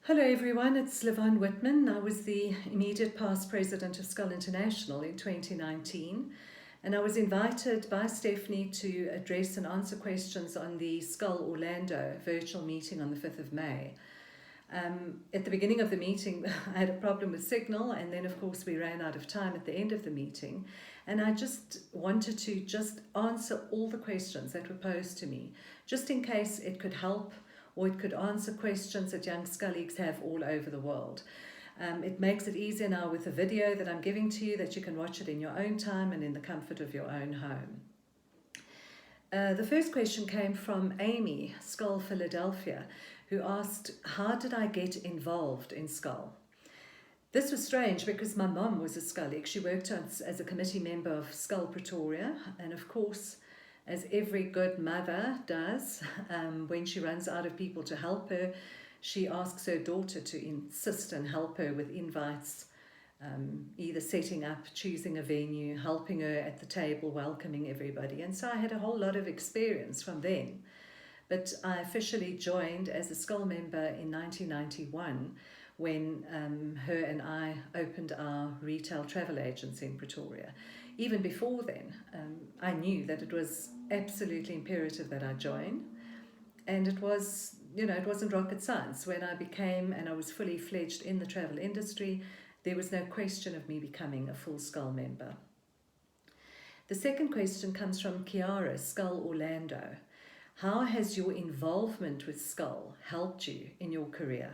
Hello everyone, it's Yvonne Whittmann. I was the immediate past president of Skal International in 2019, and I was invited by Stephanie to address and answer questions on the Skal Orlando virtual meeting on the 5th of May. At the beginning of the meeting, I had a problem with signal, and then of course we ran out of time at the end of the meeting, and I just wanted to answer all the questions that were posed to me, just in case it could help or it could answer questions that young Skullies have all over the world. It makes it easier now with the video that I'm giving to you, that you can watch it in your own time and in the comfort of your own home. The first question came from Amy, Skal Philadelphia, who asked, how did I get involved in Skal? This was strange because my mom was a Skullik. She worked as a committee member of Skal Pretoria, and of course, as every good mother does, when she runs out of people to help her, she asks her daughter to insist and help her with invites, either setting up, choosing a venue, helping her at the table, welcoming everybody. And so I had a whole lot of experience from then. But I officially joined as a Skal member in 1991 when her and I opened our retail travel agency in Pretoria. Even before then, I knew that it was absolutely imperative that I join. And it was, it wasn't rocket science. When I became, and I was fully fledged in the travel industry, there was no question of me becoming a full Skal member. The second question comes from Kiara, Skal Orlando. How has your involvement with Skal helped you in your career?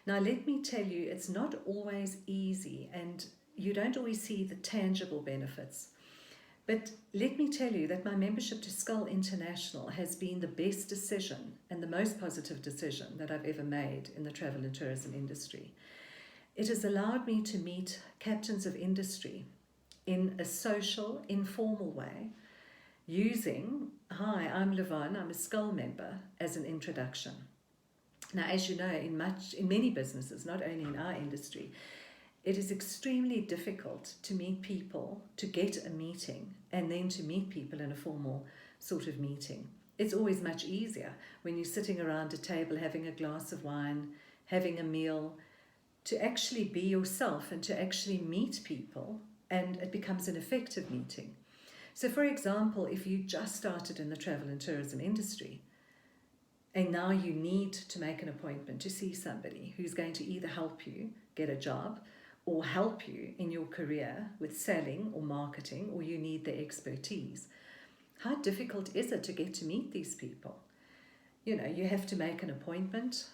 Now, let me tell you, it's not always easy, and you don't always see the tangible benefits. But let me tell you that my membership to Skal International has been the best decision and the most positive decision that I've ever made in the travel and tourism industry. It has allowed me to meet captains of industry in a social, informal way, using, hi, I'm Yvonne, I'm a Skal member, as an introduction. Now, as you know, in many businesses, not only in our industry, it is extremely difficult to meet people, to get a meeting, and then to meet people in a formal sort of meeting. It's always much easier when you're sitting around a table having a glass of wine, having a meal, to actually be yourself and to actually meet people, and it becomes an effective meeting. So, for example, if you just started in the travel and tourism industry, and now you need to make an appointment to see somebody who's going to either help you get a job or help you in your career with selling or marketing, or you need their expertise. How difficult is it to get to meet these people? You have to make an appointment.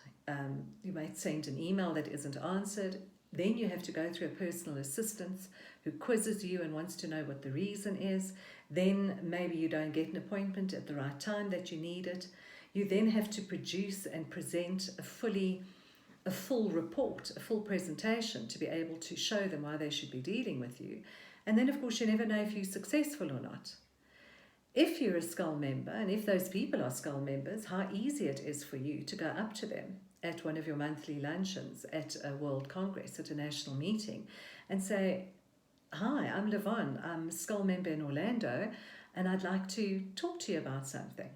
You might send an email that isn't answered. Then you have to go through a personal assistant who quizzes you and wants to know what the reason is. Then maybe you don't get an appointment at the right time that you need it. You then have to produce and present a full report, a full presentation to be able to show them why they should be dealing with you. And then, of course, you never know if you're successful or not. If you're a Skal member, and if those people are Skal members, how easy it is for you to go up to them at one of your monthly luncheons, at a World Congress, at a national meeting, and say, hi, I'm Yvonne, I'm a Skal member in Orlando, and I'd like to talk to you about something.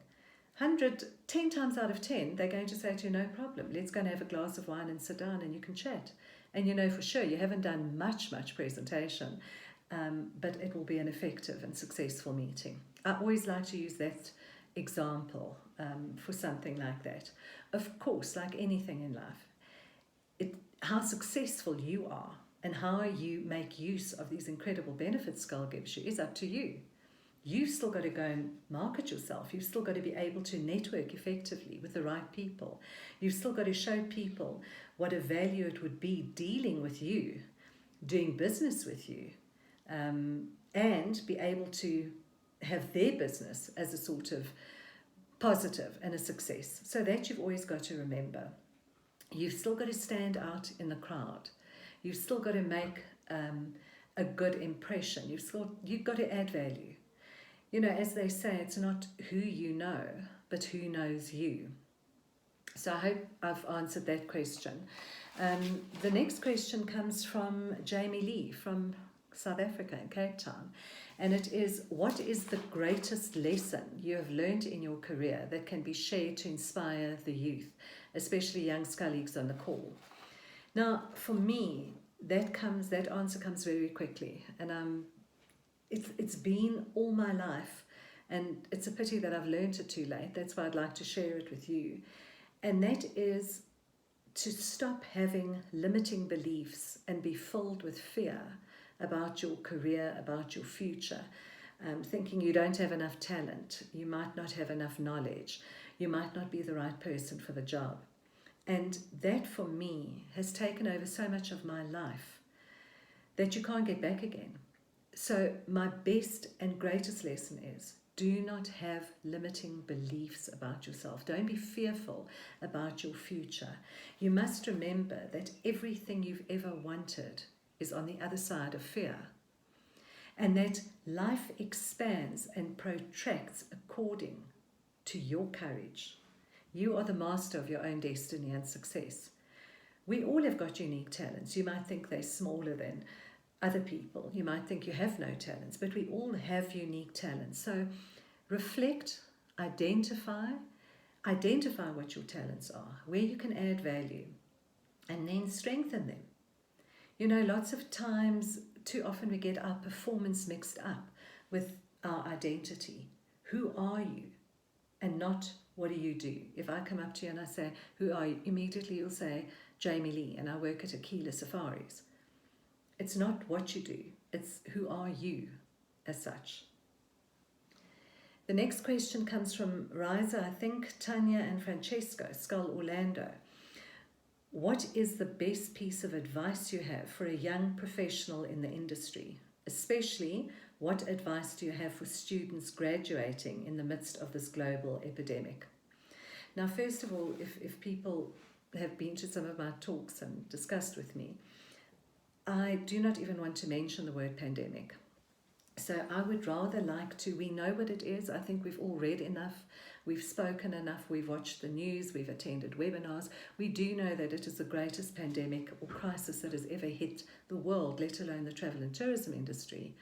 10 times out of 10, they're going to say to you, no problem, let's go and have a glass of wine and sit down and you can chat. And you know for sure you haven't done much presentation, but it will be an effective and successful meeting. I always like to use that example for something like that. Of course, like anything in life, how successful you are and how you make use of these incredible benefits Skal gives you is up to you. You've still got to go and market yourself. You've still got to be able to network effectively with the right people. You've still got to show people what a value it would be dealing with you, doing business with you, and be able to have their business as a sort of positive and a success. So that you've always got to remember. You've still got to stand out in the crowd. You've still got to make a good impression. You've got to add value. As they say, it's not who you know, but who knows you. So I hope I've answered that question. The next question comes from Jamie Lee from South Africa in Cape Town. And it is, what is the greatest lesson you have learned in your career that can be shared to inspire the youth, especially young colleagues on the call. Now, for me, that answer comes very quickly, and it's been all my life, and it's a pity that I've learned it too late. That's why I'd like to share it with you, and that is to stop having limiting beliefs and be filled with fear about your career, about your future, thinking you don't have enough talent, you might not have enough knowledge, you might not be the right person for the job. And that for me has taken over so much of my life that you can't get back again. So my best and greatest lesson is, do not have limiting beliefs about yourself. Don't be fearful about your future. You must remember that everything you've ever wanted is on the other side of fear, and that life expands and protracts according to your courage. You are the master of your own destiny and success. We all have got unique talents. You might think they're smaller than other people. You might think you have no talents, but we all have unique talents. So reflect, identify what your talents are, where you can add value, and then strengthen them. You know, lots of times, too often we get our performance mixed up with our identity. Who are you? And not what do you do? If I come up to you and I say, who are you? Immediately you'll say, Jamie Lee, and I work at Aquila Safaris. It's not what you do, it's who are you as such. The next question comes from Riza, I think, Tanya and Francesco, Skal Orlando. What is the best piece of advice you have for a young professional in the industry? Especially, what advice do you have for students graduating in the midst of this global epidemic? Now, first of all, if people have been to some of my talks and discussed with me, I do not even want to mention the word pandemic. So I would rather we know what it is. I think we've all read enough, we've spoken enough, we've watched the news, we've attended webinars. We do know that it is the greatest pandemic or crisis that has ever hit the world, let alone the travel and tourism industry.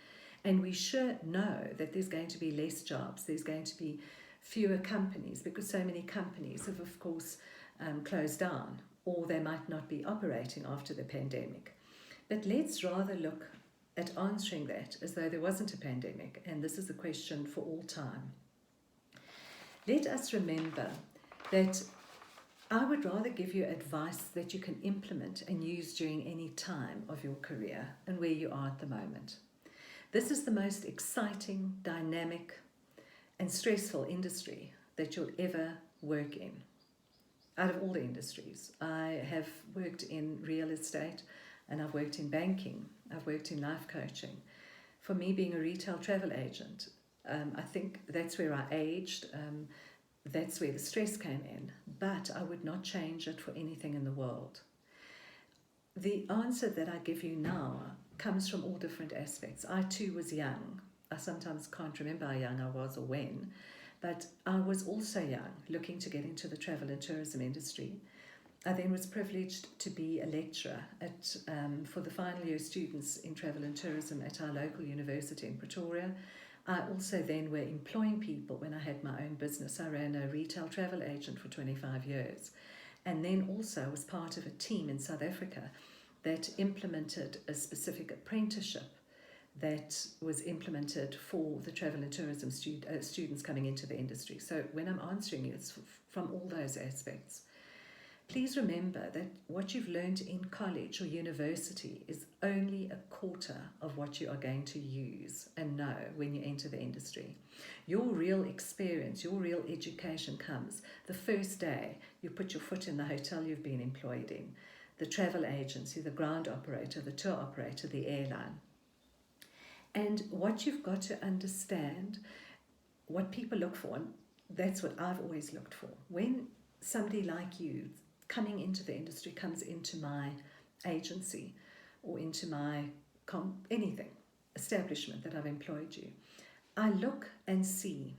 And we sure know that there's going to be less jobs, there's going to be fewer companies, because so many companies have, of course, closed down, or they might not be operating after the pandemic. But let's rather look at answering that as though there wasn't a pandemic, and this is a question for all time. Let us remember that I would rather give you advice that you can implement and use during any time of your career and where you are at the moment. This is the most exciting, dynamic, and stressful industry that you'll ever work in. Out of all the industries, I have worked in real estate, and I've worked in banking, I've worked in life coaching. For me, being a retail travel agent, I think that's where I aged, that's where the stress came in, but I would not change it for anything in the world. The answer that I give you now comes from all different aspects. I too was young. I sometimes can't remember how young I was or when, but I was also young, looking to get into the travel and tourism industry. I then was privileged to be a lecturer for the final year students in travel and tourism at our local university in Pretoria. I also then were employing people when I had my own business. I ran a retail travel agent for 25 years, and then also was part of a team in South Africa that implemented a specific apprenticeship that was implemented for the travel and tourism students coming into the industry. So when I'm answering you, it's from all those aspects. Please remember that what you've learned in college or university is only a quarter of what you are going to use and know when you enter the industry. Your real experience, your real education comes the first day you put your foot in the hotel you've been employed in, the travel agency, the ground operator, the tour operator, the airline. And what you've got to understand, what people look for, and that's what I've always looked for. When somebody like you coming into the industry comes into my agency or into my establishment that I've employed you, I look and see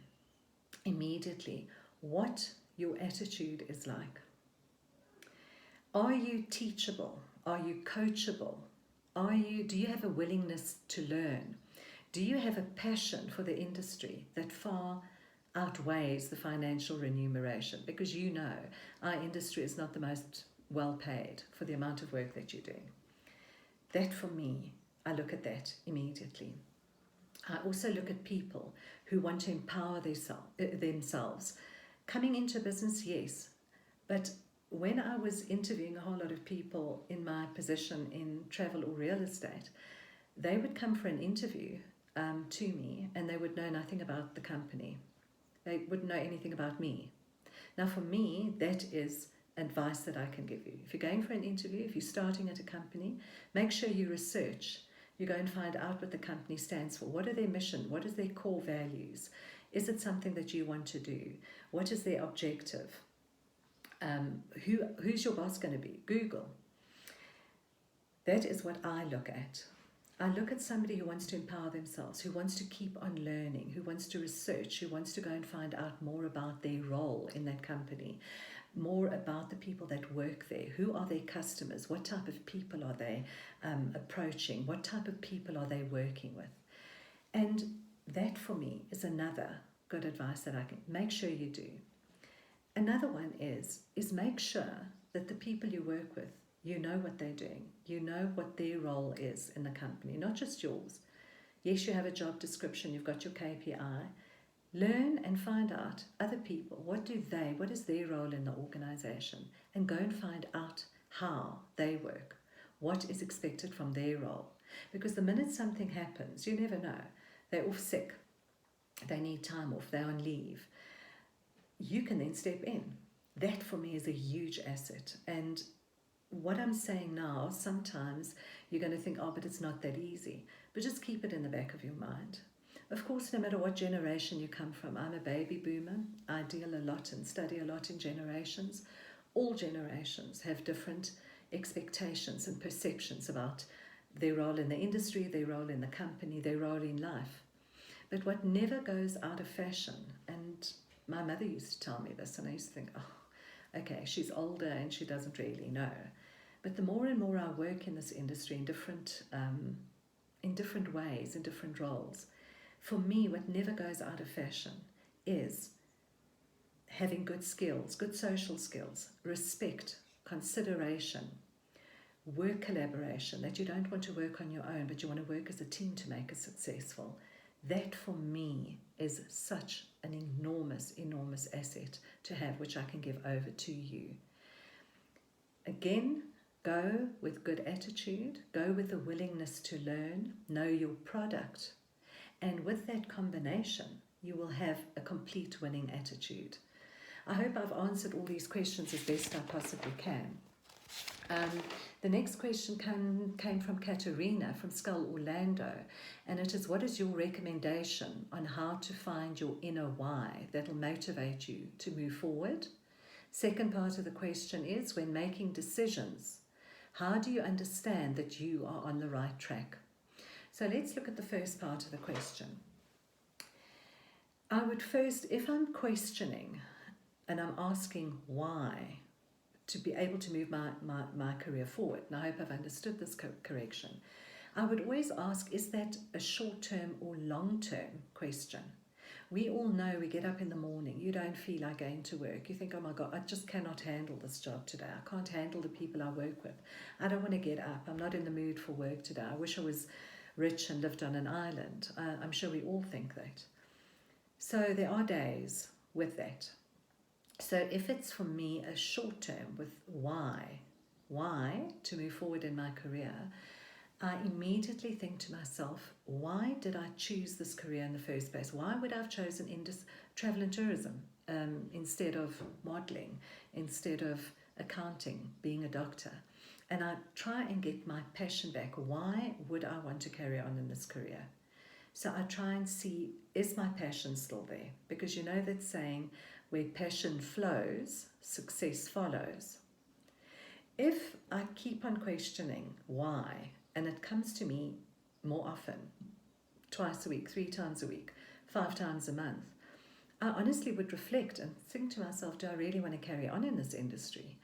immediately what your attitude is like. Are you teachable? Are you coachable? Do you have a willingness to learn? Do you have a passion for the industry that far outweighs the financial remuneration, because you know our industry is not the most well paid for the amount of work that you're doing. That for me, I look at that immediately. I also look at people who want to empower themselves. Coming into business, yes, but when I was interviewing a whole lot of people in my position in travel or real estate, they would come for an interview to me, and they would know nothing about the company. They wouldn't know anything about me. Now, for me, that is advice that I can give you. If you're going for an interview, if you're starting at a company, make sure you research. You go and find out what the company stands for. What are their mission? What is their core values? Is it something that you want to do? What is their objective? Who's your boss going to be? Google. That is what I look at. I look at somebody who wants to empower themselves, who wants to keep on learning, who wants to research, who wants to go and find out more about their role in that company, more about the people that work there. Who are their customers? What type of people are they approaching? What type of people are they working with? And that for me is another good advice that I can make sure you do. Another one is make sure that the people you work with, you know what they're doing. You know what their role is in the company, not just yours. Yes, you have a job description, you've got your KPI. Learn and find out other people. What is their role in the organization? And go and find out how they work. What is expected from their role? Because the minute something happens, you never know. They're off sick. They need time off. They're on leave. You can then step in. That for me is a huge asset. And what I'm saying now, sometimes you're going to think, oh, but it's not that easy. But just keep it in the back of your mind. Of course, no matter what generation you come from, I'm a baby boomer. I deal a lot and study a lot in generations. All generations have different expectations and perceptions about their role in the industry, their role in the company, their role in life. But what never goes out of fashion, and my mother used to tell me this, and I used to think, oh, okay, she's older and she doesn't really know. But the more and more I work in this industry in different ways, in different roles, for me, what never goes out of fashion is having good skills, good social skills, respect, consideration, work collaboration, that you don't want to work on your own, but you want to work as a team to make it successful. That for me is such an enormous, enormous asset to have, which I can give over to you. Again, go with good attitude, go with the willingness to learn, know your product. And with that combination, you will have a complete winning attitude. I hope I've answered all these questions as best I possibly can. The next question came from Katerina from Skal Orlando, and it is, what is your recommendation on how to find your inner why that will motivate you to move forward? Second part of the question is, when making decisions, how do you understand that you are on the right track? So let's look at the first part of the question. I would first, if I'm questioning and I'm asking why, to be able to move my career forward, and I hope I've understood this correction, I would always ask, is that a short-term or long-term question? We all know we get up in the morning, you don't feel like going to work. You think, oh my God, I just cannot handle this job today. I can't handle the people I work with. I don't want to get up. I'm not in the mood for work today. I wish I was rich and lived on an island. I'm sure we all think that. So there are days with that. So if it's for me a short term with why to move forward in my career, I immediately think to myself, why did I choose this career in the first place? Why would I have chosen travel and tourism instead of modeling, instead of accounting, being a doctor? And I try and get my passion back. Why would I want to carry on in this career? So I try and see, is my passion still there? Because you know that saying, where passion flows, success follows. If I keep on questioning why, and it comes to me more often, twice a week, 3 times a week, 5 times a month, I honestly would reflect and think to myself, do I really want to carry on in this industry?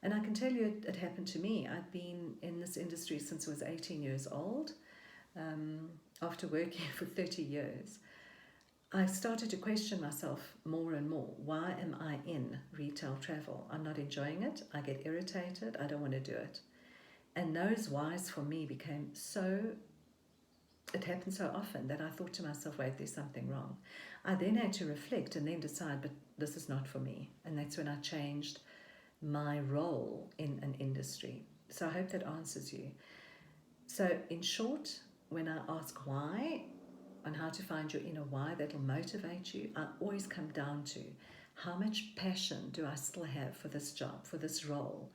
And I can tell you it happened to me. I'd been in this industry since I was 18 years old. After working for 30 years, I started to question myself more and more. Why am I in retail travel? I'm not enjoying it. I get irritated. I don't want to do it. And those whys for me became so, it happened so often that I thought to myself, wait, there's something wrong. I then had to reflect and then decide, but this is not for me. And that's when I changed my role in an industry. So I hope that answers you. So in short, when I ask why, on how to find your inner why that'll motivate you, I always come down to how much passion do I still have for this job, for this role,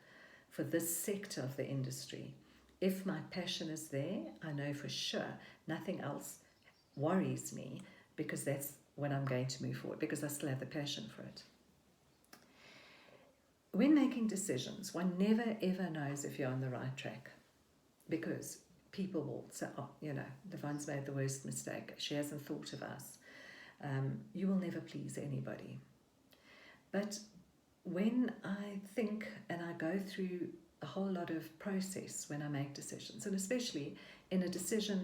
for this sector of the industry. If my passion is there, I know for sure nothing else worries me, because that's when I'm going to move forward, because I still have the passion for it. When making decisions, one never ever knows if you're on the right track, because people will say, oh, Yvonne's made the worst mistake. She hasn't thought of us. You will never please anybody. But when I think and I go through a whole lot of process when I make decisions, and especially in a decision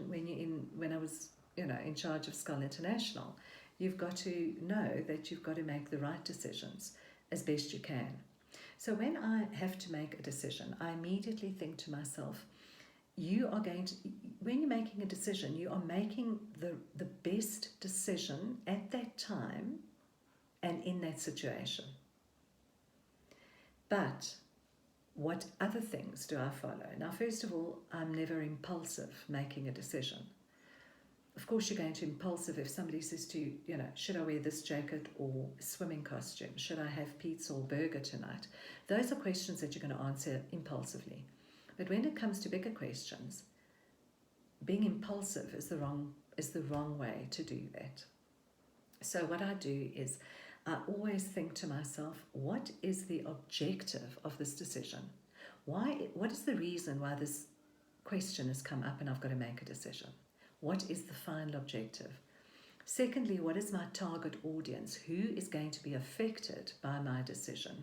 when I was, in charge of Skal International, you've got to know that you've got to make the right decisions as best you can. So when I have to make a decision, I immediately think to myself, when you're making a decision, you are making the best decision at that time and in that situation. But what other things do I follow? Now, first of all, I'm never impulsive making a decision. Of course, you're going to impulsive if somebody says to you, should I wear this jacket or swimming costume? Should I have pizza or burger tonight? Those are questions that you're going to answer impulsively. But when it comes to bigger questions, being impulsive is the wrong way to do that. So what I do is I always think to myself, what is the objective of this decision? What is the reason why this question has come up and I've got to make a decision? What is the final objective? Secondly, what is my target audience? Who is going to be affected by my decision?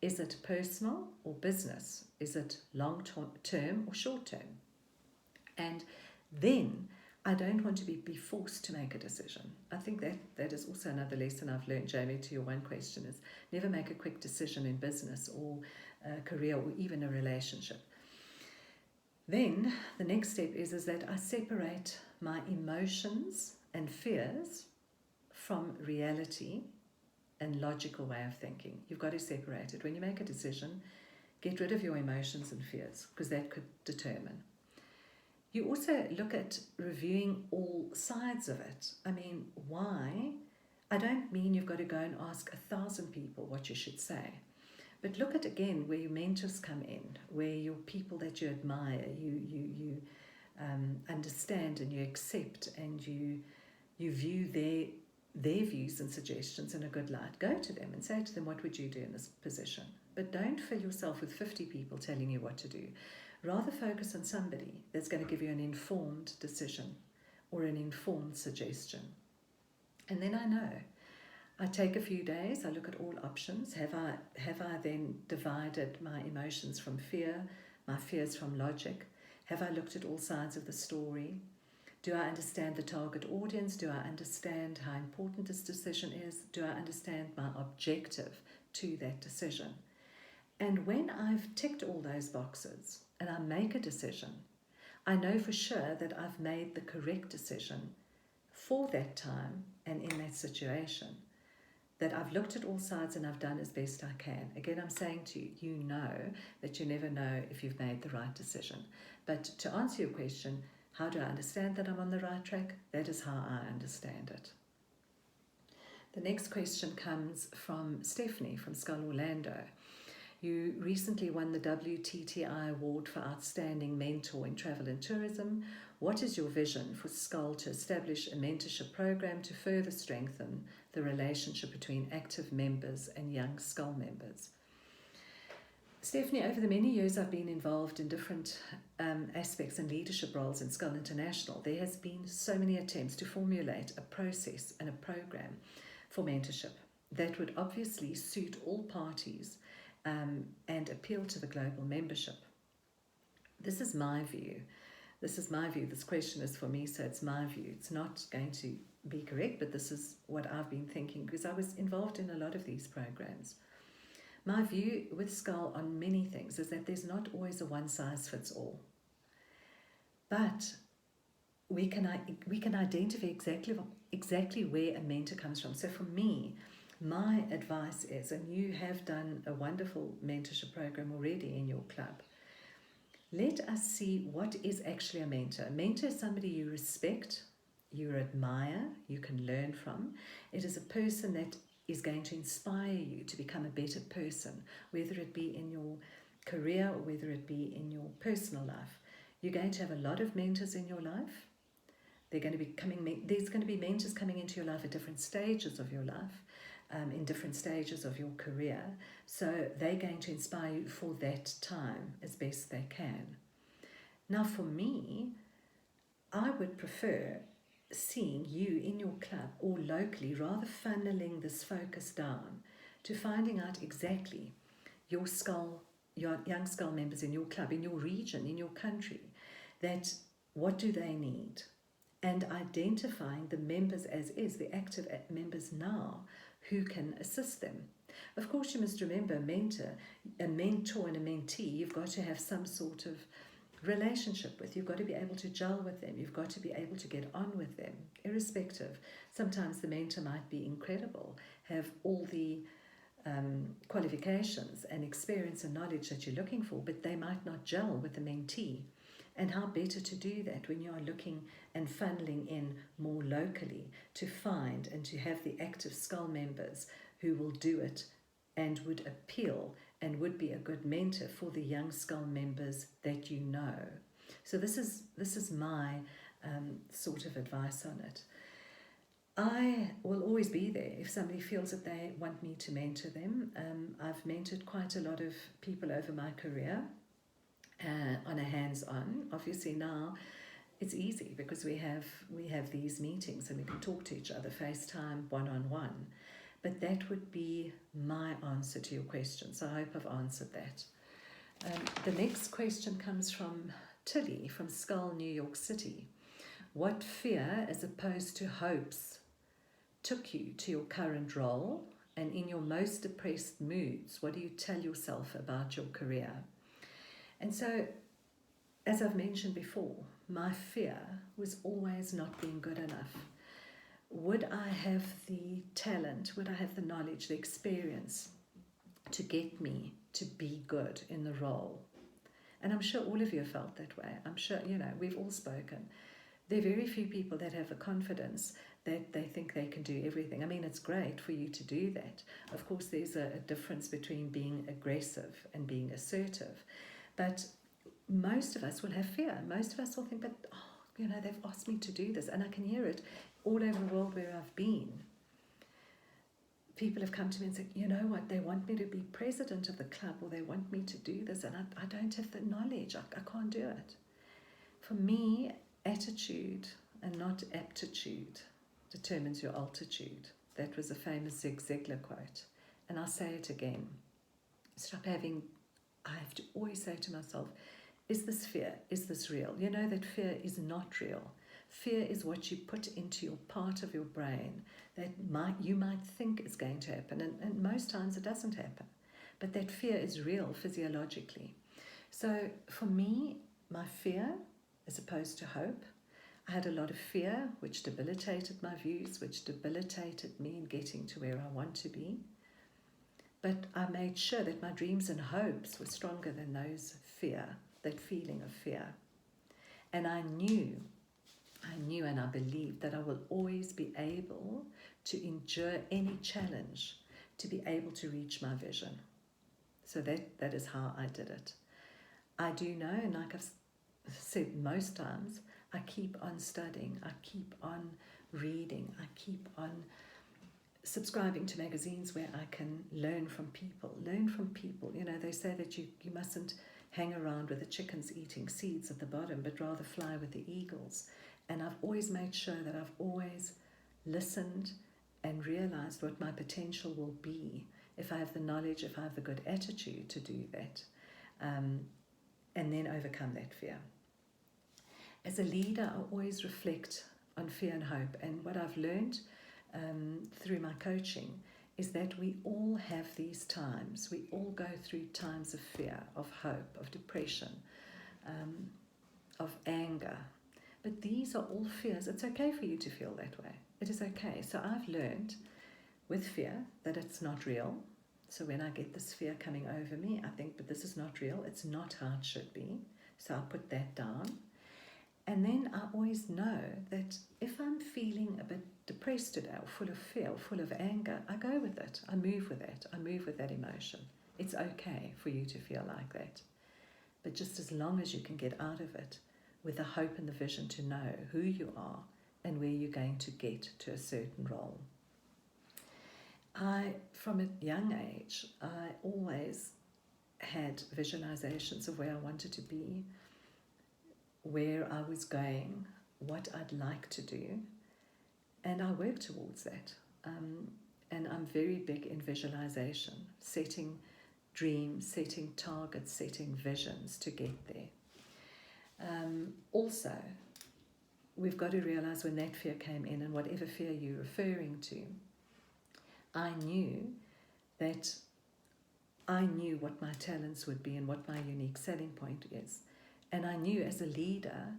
Is it personal or business? Is it long-term or short-term? And then I don't want to be forced to make a decision. I think that is also another lesson I've learned, Jamie, to your one question, is never make a quick decision in business or career or even a relationship. Then the next step is that I separate my emotions and fears from reality and logical way of thinking. You've got to separate it. When you make a decision, get rid of your emotions and fears, because that could determine. You also look at reviewing all sides of it. I mean, why? I don't mean you've got to go and ask 1,000 people what you should say. But look at, again, where your mentors come in, where your people that you admire, you understand and you accept, and you view their views and suggestions in a good light. Go to them and say to them, what would you do in this position? But don't fill yourself with 50 people telling you what to do. Rather focus on somebody that's going to give you an informed decision or an informed suggestion. And then I know. I take a few days, I look at all options. Have I then divided my emotions from fear, my fears from logic? Have I looked at all sides of the story? Do I understand the target audience? Do I understand how important this decision is? Do I understand my objective to that decision? And when I've ticked all those boxes and I make a decision, I know for sure that I've made the correct decision for that time and in that situation, that I've looked at all sides and I've done as best I can. Again, I'm saying to you, you know that you never know if you've made the right decision. But to answer your question, how do I understand that I'm on the right track? That is how I understand it. The next question comes from Stephanie from Skal Orlando. You recently won the WTTI Award for Outstanding Mentor in Travel and Tourism. What is your vision for Skal to establish a mentorship program to further strengthen the relationship between active members and young Skal members? Stephanie, over the many years I've been involved in different aspects and leadership roles in Skal International, there has been so many attempts to formulate a process and a program for mentorship that would obviously suit all parties and appeal to the global membership. This is my view. This question is for me, so it's my view. It's not going to be correct, but this is what I've been thinking because I was involved in a lot of these programs. My view with Skal on many things is that there's not always a one-size-fits-all. But we can identify exactly where a mentor comes from. So for me, my advice is, and you have done a wonderful mentorship program already in your club, let us see what is actually a mentor. A mentor is somebody you respect, you admire, you can learn from. It is a person that is going to inspire you to become a better person, whether it be in your career or whether it be in your personal life. You're going to have a lot of mentors in your life. There's going to be mentors coming into your life at different stages of your life, in different stages of your career. So they're going to inspire you for that time as best they can. Now for me, I would prefer seeing you in your club or locally rather funneling this focus down to finding out exactly your young Skal members in your club, in your region, in your country, that what do they need, and identifying the members as is, the active members now, who can assist them. Of course, you must remember a mentor and a mentee, you've got to have some sort of relationship with. You've got to be able to gel with them. You've got to be able to get on with them, irrespective. Sometimes the mentor might be incredible, have all the qualifications and experience and knowledge that you're looking for, but they might not gel with the mentee. And how better to do that when you are looking and funneling in more locally to find and to have the active Skal members who will do it and would appeal and would be a good mentor for the young Skal members that you know. So this is my sort of advice on it. I will always be there if somebody feels that they want me to mentor them. I've mentored quite a lot of people over my career on a hands-on. Obviously now it's easy because we have these meetings and we can talk to each other, FaceTime, one-on-one. But that would be my answer to your question. So I hope I've answered that. The next question comes from Tilly from Skal, New York City. What fear as opposed to hopes took you to your current role, and in your most depressed moods, what do you tell yourself about your career? And so, as I've mentioned before, my fear was always not being good enough. Would I have the talent, would I have the knowledge, the experience to get me to be good in the role? And I'm sure all of you have felt that way. I'm sure, we've all spoken. There are very few people that have the confidence that they think they can do everything. I mean, it's great for you to do that. Of course, there's a difference between being aggressive and being assertive. But most of us will have fear. Most of us will think, but, they've asked me to do this. And I can hear it all over the world where I've been. People have come to me and said, you know what, they want me to be president of the club, or they want me to do this, and I don't have the knowledge. I can't do it. For me, attitude and not aptitude determines your altitude. That was a famous Zig Ziglar quote. And I'll say it again. I have to always say to myself, is this fear? Is this real? You know that fear is not real. Fear is what you put into your part of your brain that you might think is going to happen. And most times it doesn't happen. But that fear is real physiologically. So for me, my fear as opposed to hope, I had a lot of fear, which debilitated my views, which debilitated me in getting to where I want to be. But I made sure that my dreams and hopes were stronger than those fear, that feeling of fear. And I knew and I believed that I will always be able to endure any challenge to be able to reach my vision. So that is how I did it. I do know, and like I've said most times, I keep on studying, I keep on reading, I keep on subscribing to magazines where I can learn from people. They say that you mustn't hang around with the chickens eating seeds at the bottom, but rather fly with the eagles. And I've always made sure that I've always listened and realized what my potential will be if I have the knowledge, if I have the good attitude to do that, and then overcome that fear. As a leader, I always reflect on fear and hope. And what I've learned through my coaching is that we all have these times. We all go through times of fear, of hope, of depression, of anger. But these are all fears. It's okay for you to feel that way. It is okay. So I've learned with fear that it's not real. So when I get this fear coming over me, I think, but this is not real. It's not how it should be. So I'll put that down. And then I always know that if I'm feeling a bit depressed today, or full of fear, or full of anger, I go with it. I move with it. I move with that emotion. It's okay for you to feel like that. But just as long as you can get out of it with the hope and the vision to know who you are and where you're going to get to a certain role. From a young age, I always had visualizations of where I wanted to be, where I was going, what I'd like to do, and I work towards that. And I'm very big in visualization, setting dreams, setting targets, setting visions to get there. Also, we've got to realize when that fear came in, and whatever fear you're referring to, I knew what my talents would be and what my unique selling point is. And I knew as a leader,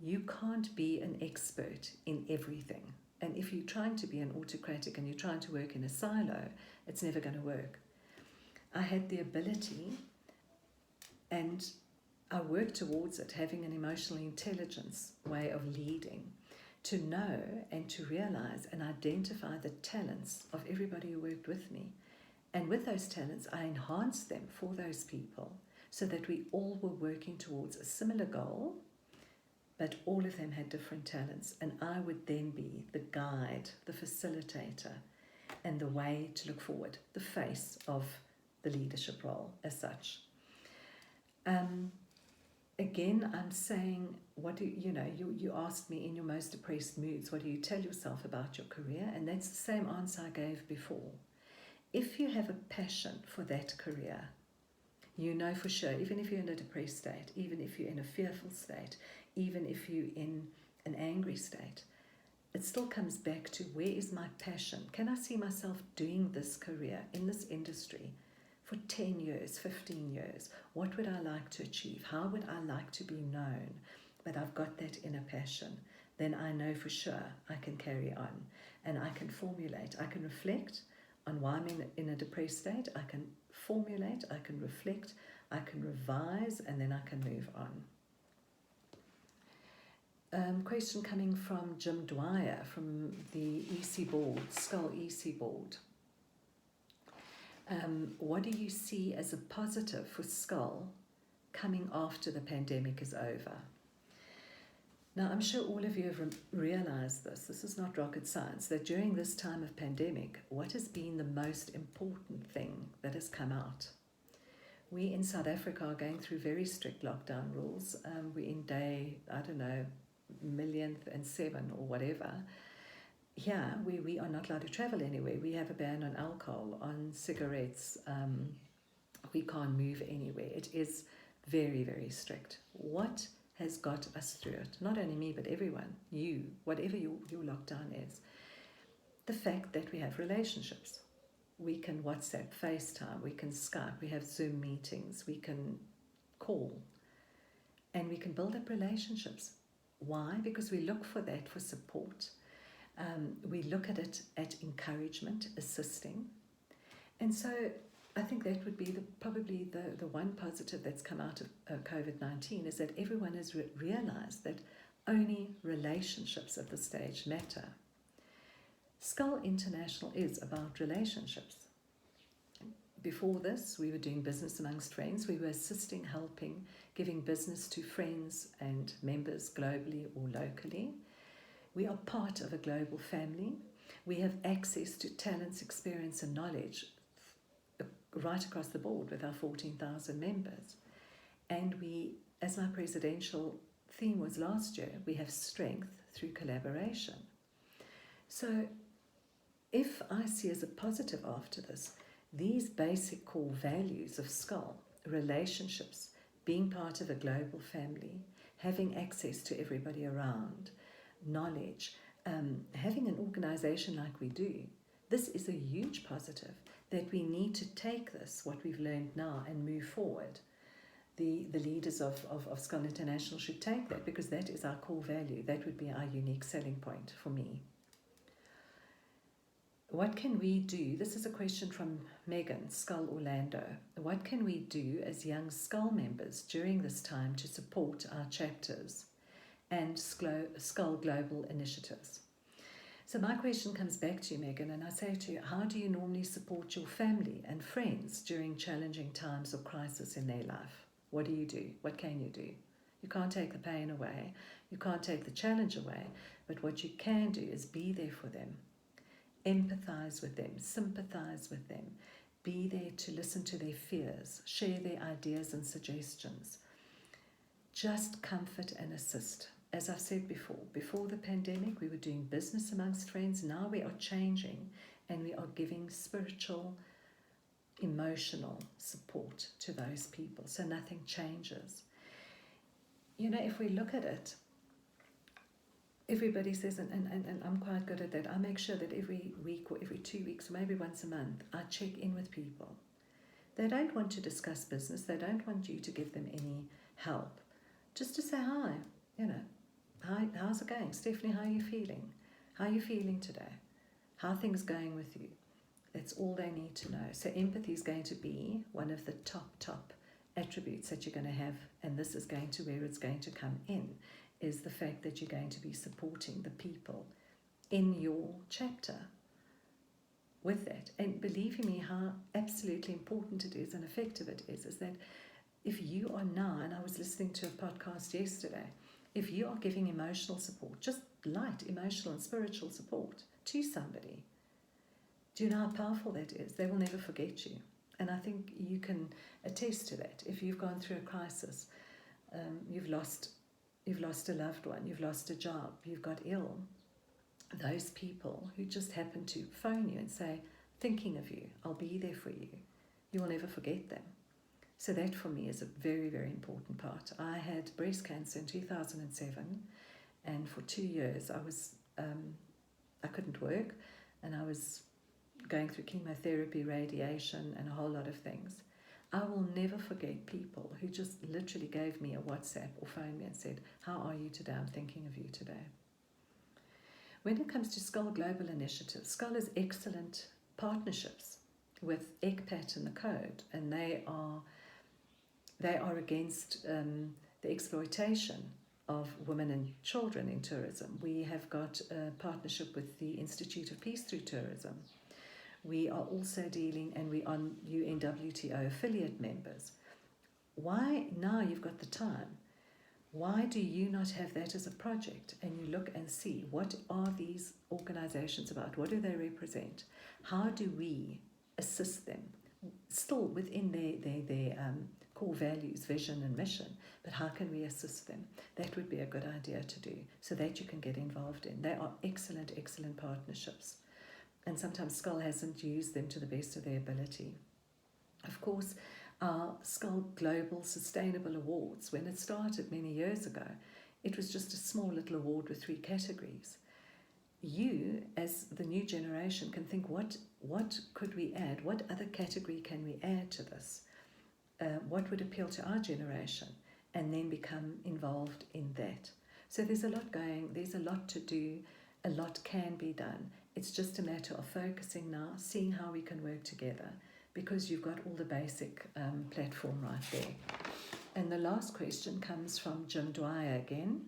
you can't be an expert in everything. And if you're trying to be an autocratic and you're trying to work in a silo, it's never going to work. I had the ability, and I worked towards it, having an emotional intelligence way of leading, to know and to realize and identify the talents of everybody who worked with me. And with those talents, I enhanced them for those people so that we all were working towards a similar goal, but all of them had different talents. And I would then be the guide, the facilitator, and the way to look forward, the face of the leadership role as such. Again, I'm saying, you asked me in your most depressed moods, what do you tell yourself about your career? And that's the same answer I gave before. If you have a passion for that career, you know for sure, even if you're in a depressed state, even if you're in a fearful state, even if you're in an angry state, it still comes back to, where is my passion? Can I see myself doing this career in this industry for 10 years, 15 years? What would I like to achieve? How would I like to be known? But I've got that inner passion. Then I know for sure I can carry on, and I can formulate, I can reflect on why I'm in a depressed state. I can formulate, I can reflect, I can revise, and then I can move on. Question coming from Jim Dwyer from the EC board, Skal EC board. What do you see as a positive for Skal coming after the pandemic is over? Now, I'm sure all of you have realized this is not rocket science, that during this time of pandemic, what has been the most important thing that has come out? We in South Africa are going through very strict lockdown rules. We're in day, millionth and 7 or whatever. Here, we are not allowed to travel anywhere. We have a ban on alcohol, on cigarettes. We can't move anywhere. It is very, very strict. What has got us through it? Not only me, but everyone, you, whatever your lockdown is. The fact that we have relationships. We can WhatsApp, FaceTime, we can Skype, we have Zoom meetings, we can call, and we can build up relationships. Why? Because we look for that, for support. We look at it at encouragement, assisting. And so I think that would be probably the one positive that's come out of COVID-19, is that everyone has realized that only relationships at this stage matter. Skal International is about relationships. Before this, we were doing business amongst friends. We were assisting, helping, giving business to friends and members globally or locally. We are part of a global family. We have access to talents, experience and knowledge right across the board with our 14,000 members. And we, as my presidential theme was last year, we have strength through collaboration. So if I see as a positive after this, these basic core values of Skal, relationships, being part of a global family, having access to everybody around, knowledge, having an organization like we do, this is a huge positive, that we need to take this, what we've learned now, and move forward. The leaders of Skal International should take that, because that is our core value. That would be our unique selling point for me. What can we do? This is a question from Megan, Skal Orlando. What can we do as young Skal members during this time to support our chapters and Skal global initiatives? So my question comes back to you, Megan, and I say to you, how do you normally support your family and friends during challenging times or crisis in their life? What do you do? What can you do? You can't take the pain away. You can't take the challenge away. But what you can do is be there for them. Empathize with them. Sympathize with them. Be there to listen to their fears. Share their ideas and suggestions. Just comfort and assist. As I've said before the pandemic, we were doing business amongst friends. Now we are changing, and we are giving spiritual, emotional support to those people. So nothing changes. You know, if we look at it, everybody says, and I'm quite good at that, I make sure that every week or every 2 weeks, or maybe once a month, I check in with people. They don't want to discuss business. They don't want you to give them any help. Just to say hi, you know. Hi, how's it going? Stephanie, how are you feeling? How are you feeling today? How are things going with you? That's all they need to know. So empathy is going to be one of the top attributes that you're going to have, and this is going to where it's going to come in, is the fact that you're going to be supporting the people in your chapter with that. And believe me how absolutely important it is and effective it is that if you are now, and I was listening to a podcast yesterday, if you are giving emotional support, just light emotional and spiritual support to somebody, do you know how powerful that is? They will never forget you. And I think you can attest to that. If you've gone through a crisis, you've lost a loved one, you've lost a job, you've got ill, those people who just happen to phone you and say, thinking of you, I'll be there for you, you will never forget them. So that for me is a very, very important part. I had breast cancer in 2007, and for 2 years I couldn't work, and I was going through chemotherapy, radiation, and a whole lot of things. I will never forget people who just literally gave me a WhatsApp or phoned me and said, how are you today? I'm thinking of you today. When it comes to Skal Global Initiative, Skal has excellent partnerships with ECPAT and the Code, and they are against the exploitation of women and children in tourism. We have got a partnership with the Institute of Peace through Tourism. We are also dealing, and we are UNWTO affiliate members. Why now you've got the time? Why do you not have that as a project, and you look and see what are these organizations about? What do they represent? How do we assist them? Still within their core values, vision and mission, but how can we assist them? That would be a good idea to do, so that you can get involved in. They are excellent partnerships. And sometimes Skal hasn't used them to the best of their ability. Of course, our Skal Global Sustainable Awards, when it started many years ago, it was just a small little award with 3 categories. You, as the new generation, can think, what could we add? What other category can we add to this? What would appeal to our generation? And then become involved in that. So there's a lot to do, a lot can be done. It's just a matter of focusing now, seeing how we can work together, because you've got all the basic platform right there. And the last question comes from Jim Dwyer again,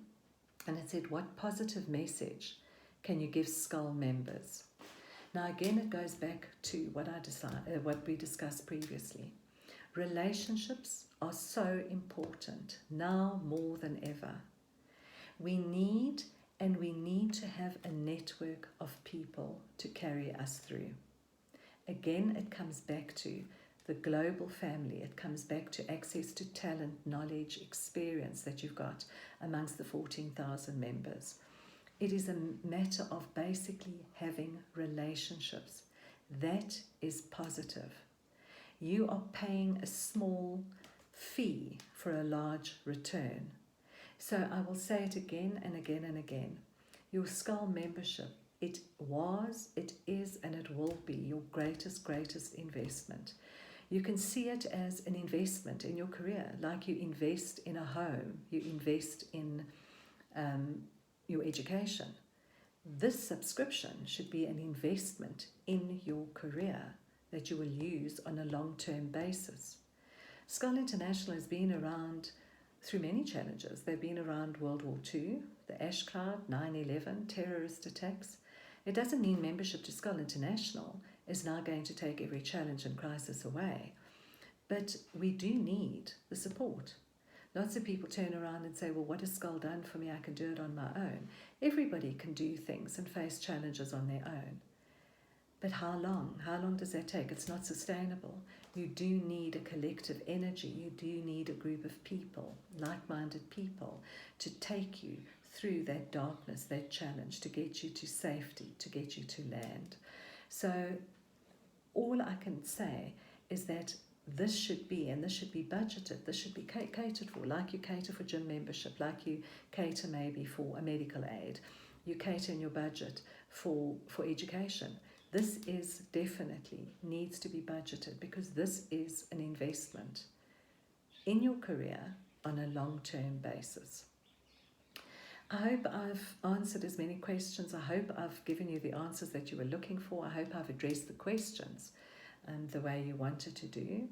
and it said, what positive message can you give Skal members? Now again, it goes back to what we discussed previously. Relationships are so important now more than ever. We need to have a network of people to carry us through. Again, it comes back to the global family. It comes back to access to talent, knowledge, experience that you've got amongst the 14,000 members. It is a matter of basically having relationships. That is positive. You are paying a small fee for a large return. So I will say it again and again and again. Your Skal membership, it was, it is, and it will be your greatest investment. You can see it as an investment in your career, like you invest in a home, you invest in your education. This subscription should be an investment in your career that you will use on a long-term basis. Skal International has been around through many challenges. They've been around World War II, the ash cloud, 9/11, terrorist attacks. It doesn't mean membership to Skal International is now going to take every challenge and crisis away. But we do need the support. Lots of people turn around and say, well, what has Skal done for me? I can do it on my own. Everybody can do things and face challenges on their own. But how long? How long does that take? It's not sustainable. You do need a collective energy. You do need a group of people, like-minded people, to take you through that darkness, that challenge, to get you to safety, to get you to land. So all I can say is that this should be budgeted, this should be catered for, like you cater for gym membership, like you cater maybe for a medical aid, you cater in your budget for education. This is definitely needs to be budgeted, because this is an investment in your career on a long-term basis. I hope I've answered as many questions. I hope I've given you the answers that you were looking for. I hope I've addressed the questions the way you wanted to do.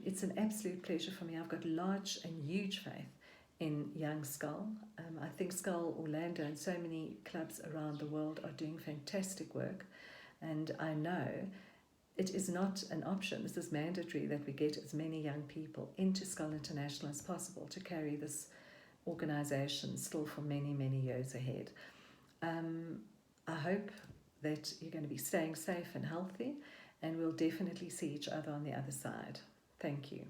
It's an absolute pleasure for me. I've got large and huge faith in young Skal. I think Skal Orlando and so many clubs around the world are doing fantastic work. And I know it is not an option. This is mandatory that we get as many young people into Skal International as possible to carry this organisation still for many, many years ahead. I hope that you're going to be staying safe and healthy, and we'll definitely see each other on the other side. Thank you.